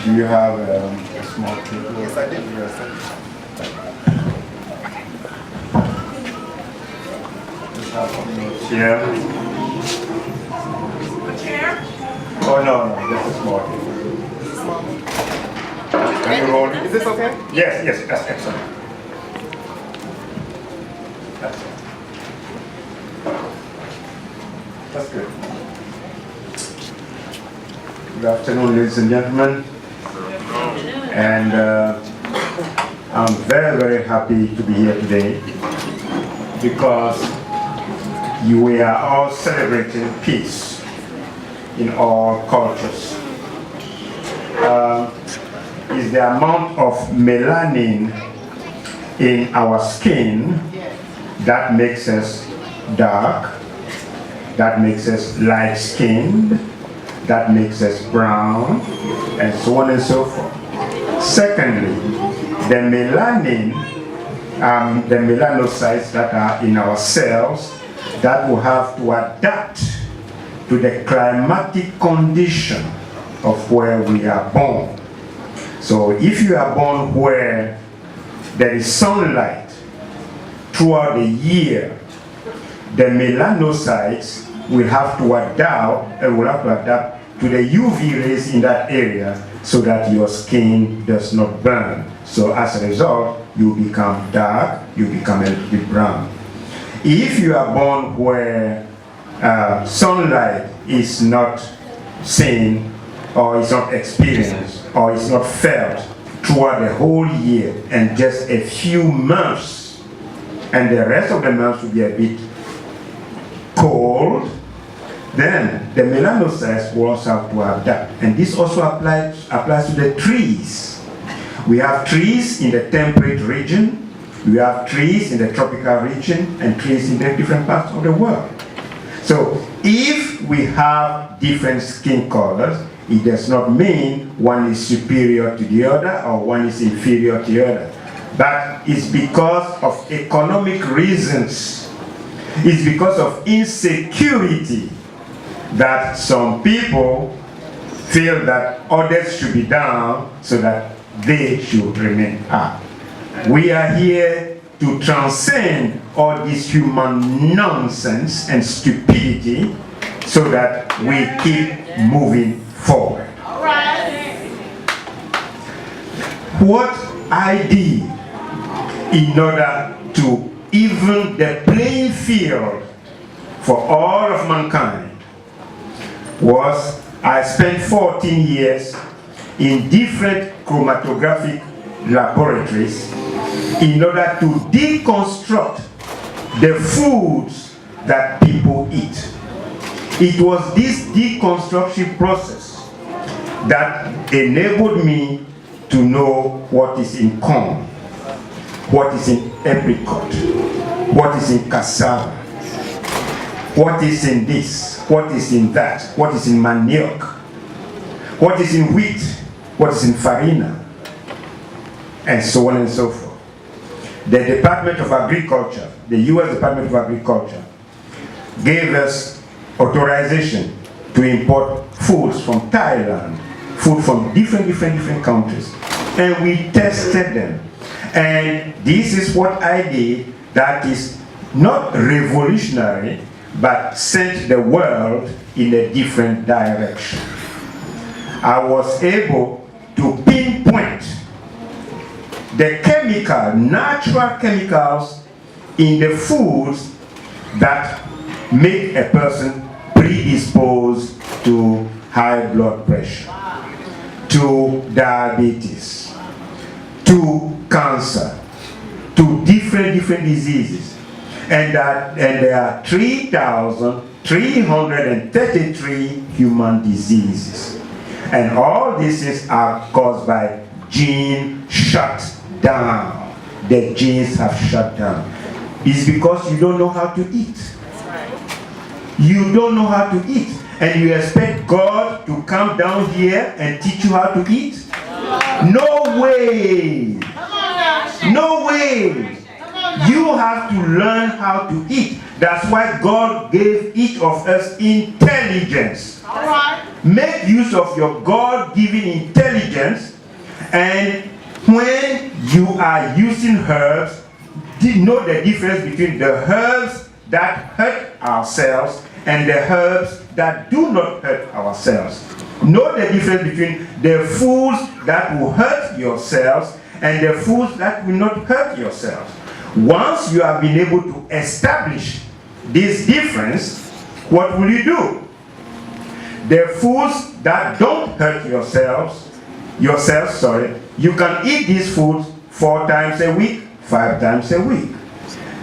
Do you have a small table? Yes, I did. Chair? A chair? Oh, no, just a small table. Can you roll it? Is this okay? Yes, that's excellent. That's good. Good afternoon, ladies and gentlemen. And I'm very, very happy to be here today because we are all celebrating peace in all cultures. Is the amount of melanin in our skin that makes us dark, that makes us light-skinned, that makes us brown, and so on and so forth. Secondly, the melanin, the melanocytes that are in our cells that will have to adapt to the climatic condition of where we are born. So if you are born where there is sunlight throughout the year, the melanocytes will have to adapt to the UV rays in that area so that your skin does not burn. So as a result, you become dark, you become a little bit brown. If you are born where sunlight is not seen, or is not experienced, or is not felt throughout the whole year, and just a few months, and the rest of the months will be a bit cold, then the melanocytes will also have to adapt. And this also applies to the trees. We have trees in the temperate region, we have trees in the tropical region, and trees in the different parts of the world. So if we have different skin colors, it does not mean one is superior to the other or one is inferior to the other. But it's because of economic reasons. It's because of insecurity that some people feel that others should be down so that they should remain up. We are here to transcend all this human nonsense and stupidity so that we keep moving forward. What I did in order to even the playing field for all of mankind was I spent 14 years in different chromatographic laboratories in order to deconstruct the foods that people eat. It was this deconstruction process that enabled me to know what is in corn, what is in apricot, what is in cassava, what is in this, what is in that, what is in manioc, what is in wheat, what is in farina, and so on and so forth. The Department of Agriculture, the US Department of Agriculture, gave us authorization to import foods from Thailand, food from different countries, and we tested them. And this is what I did that is not revolutionary, but sent the world in a different direction. I was able to pinpoint the natural chemicals in the foods that make a person predisposed to high blood pressure, to diabetes, to cancer, to different diseases. And there are 3,333 human diseases. And all diseases are caused by gene shut down. The genes have shut down. It's because you don't know how to eat. You don't know how to eat. And you expect God to come down here and teach you how to eat? No way. No way. You have to learn how to eat. That's why God gave each of us intelligence. All right. Make use of your God-given intelligence, and when you are using herbs, know the difference between the herbs that hurt ourselves and the herbs that do not hurt ourselves. Know the difference between the foods that will hurt yourselves and the foods that will not hurt yourselves. Once you have been able to establish this difference, what will you do? The foods that don't hurt yourselves, you can eat these foods 4 times a week, 5 times a week.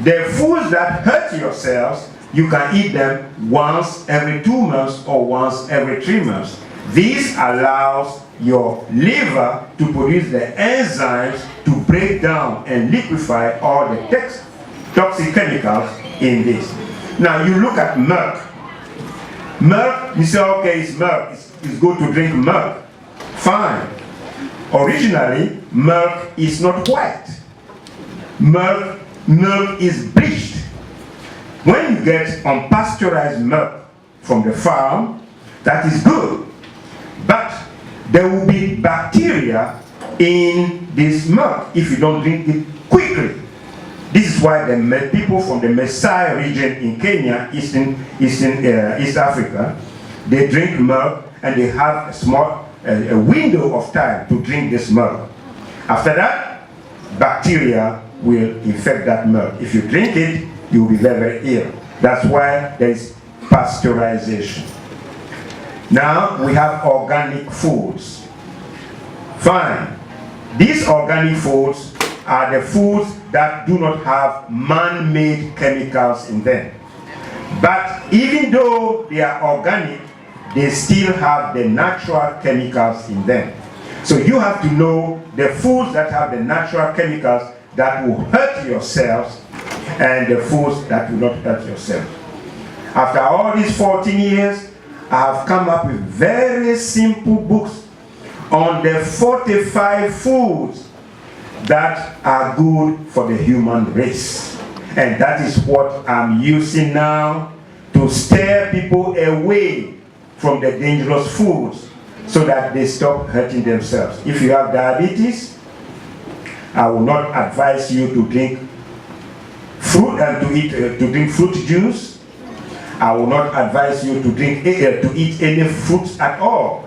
The foods that hurt yourselves, you can eat them once every 2 months or once every 3 months. This allows your liver to produce the enzymes to break down and liquefy all the toxic chemicals in this. Now you look at milk. Milk, you say, okay, it's milk. It's good to drink milk. Fine. Originally, milk is not white. Milk is bleached. When you get unpasteurized milk from the farm, that is good. But there will be bacteria in this milk if you don't drink it quickly. This is why the people from the Maasai region in Kenya, East Africa, they drink milk and they have a small window of time to drink this milk. After that, bacteria will infect that milk. If you drink it, you will be very, very ill. That's why there is pasteurization. Now we have organic foods. Fine. These organic foods are the foods that do not have man-made chemicals in them. But even though they are organic, they still have the natural chemicals in them. So you have to know the foods that have the natural chemicals that will hurt yourselves and the foods that will not hurt yourself. After all these 14 years, I have come up with very simple books on the 45 foods that are good for the human race. And that is what I'm using now to steer people away from the dangerous foods so that they stop hurting themselves. If you have diabetes, I will not advise you to drink fruit and to drink fruit juice. I will not advise you to eat any fruits at all,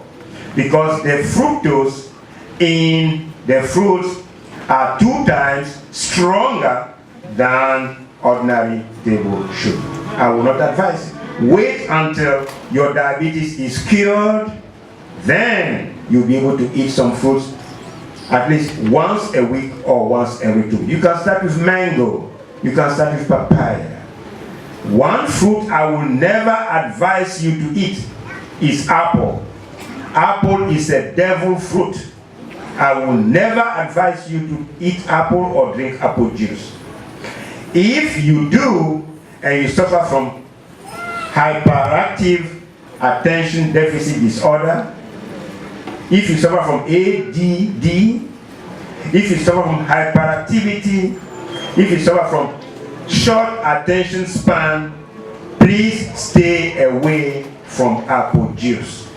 because the fructose in the fruits are 2 times stronger than ordinary table sugar. I will not advise it. Wait until your diabetes is cured, then you'll be able to eat some fruits at least once a week or once every 2 weeks. You can start with mango. You can start with papaya. One fruit I will never advise you to eat is apple. Apple is a devil fruit. I will never advise you to eat apple or drink apple juice. If you do, and you suffer from hyperactive attention deficit disorder, if you suffer from ADD, if you suffer from hyperactivity, if you suffer from short attention span, please stay away from apple juice.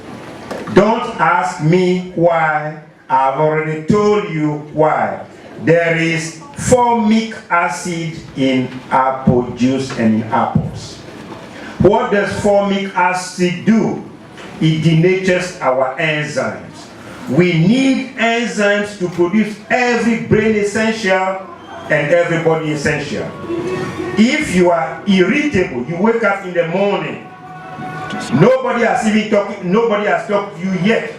Don't ask me why. I've already told you why. There is formic acid in apple juice and in apples. What does formic acid do? It denatures our enzymes. We need enzymes to produce every brain essential and every body essential. If you are irritable, you wake up in the morning, nobody has talked to you yet,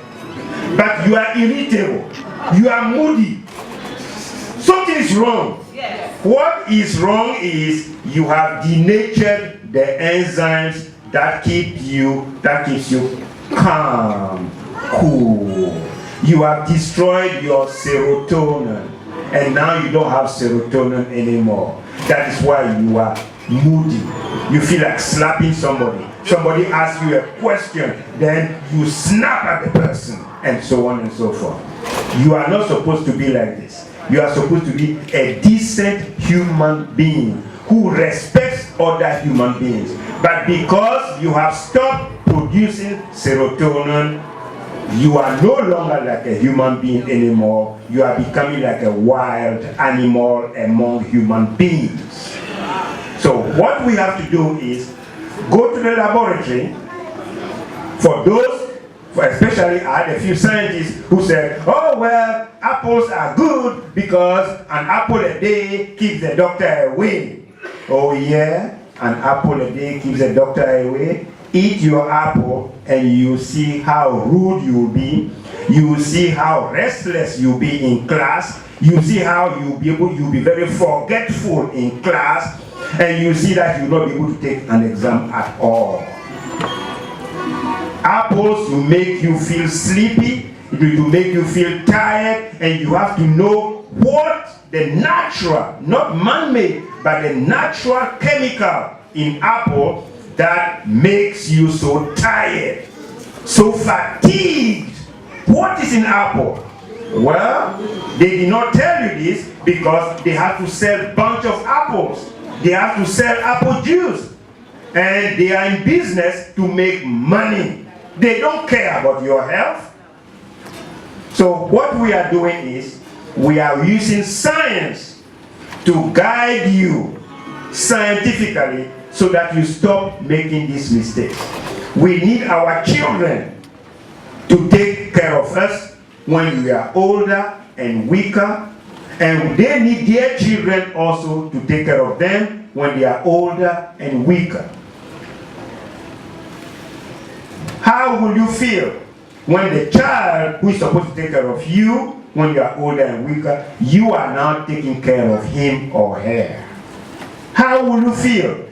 but you are irritable, you are moody, something is wrong. Yes. What is wrong is you have denatured the enzymes that keeps you calm, cool. You have destroyed your serotonin, and now you don't have serotonin anymore. That is why you are moody. You feel like slapping somebody. Somebody asks you a question, then you snap at the person, and so on and so forth. You are not supposed to be like this. You are supposed to be a decent human being who respects other human beings. But because you have stopped producing serotonin, you are no longer like a human being anymore. You are becoming like a wild animal among human beings. So what we have to do is go to the laboratory. For those, especially I had a few scientists who said, oh well, apples are good because an apple a day keeps the doctor away. Oh yeah, an apple a day keeps the doctor away. Eat your apple and you see how rude you'll be. You will see how restless you'll be in class. You see how you'll be very forgetful in class. And you see that you'll not be able to take an exam at all. Apples will make you feel sleepy, it will make you feel tired, and you have to know what the natural, not man-made, but the natural chemical in apple that makes you so tired, so fatigued. What is in apple? Well, they did not tell you this because they have to sell a bunch of apples. They have to sell apple juice. And they are in business to make money. They don't care about your health. So what we are doing is, we are using science to guide you scientifically so that you stop making these mistakes. We need our children to take care of us when we are older and weaker, and they need their children also to take care of them when they are older and weaker. How will you feel when the child who is supposed to take care of you when you are older and weaker, you are now taking care of him or her? How will you feel?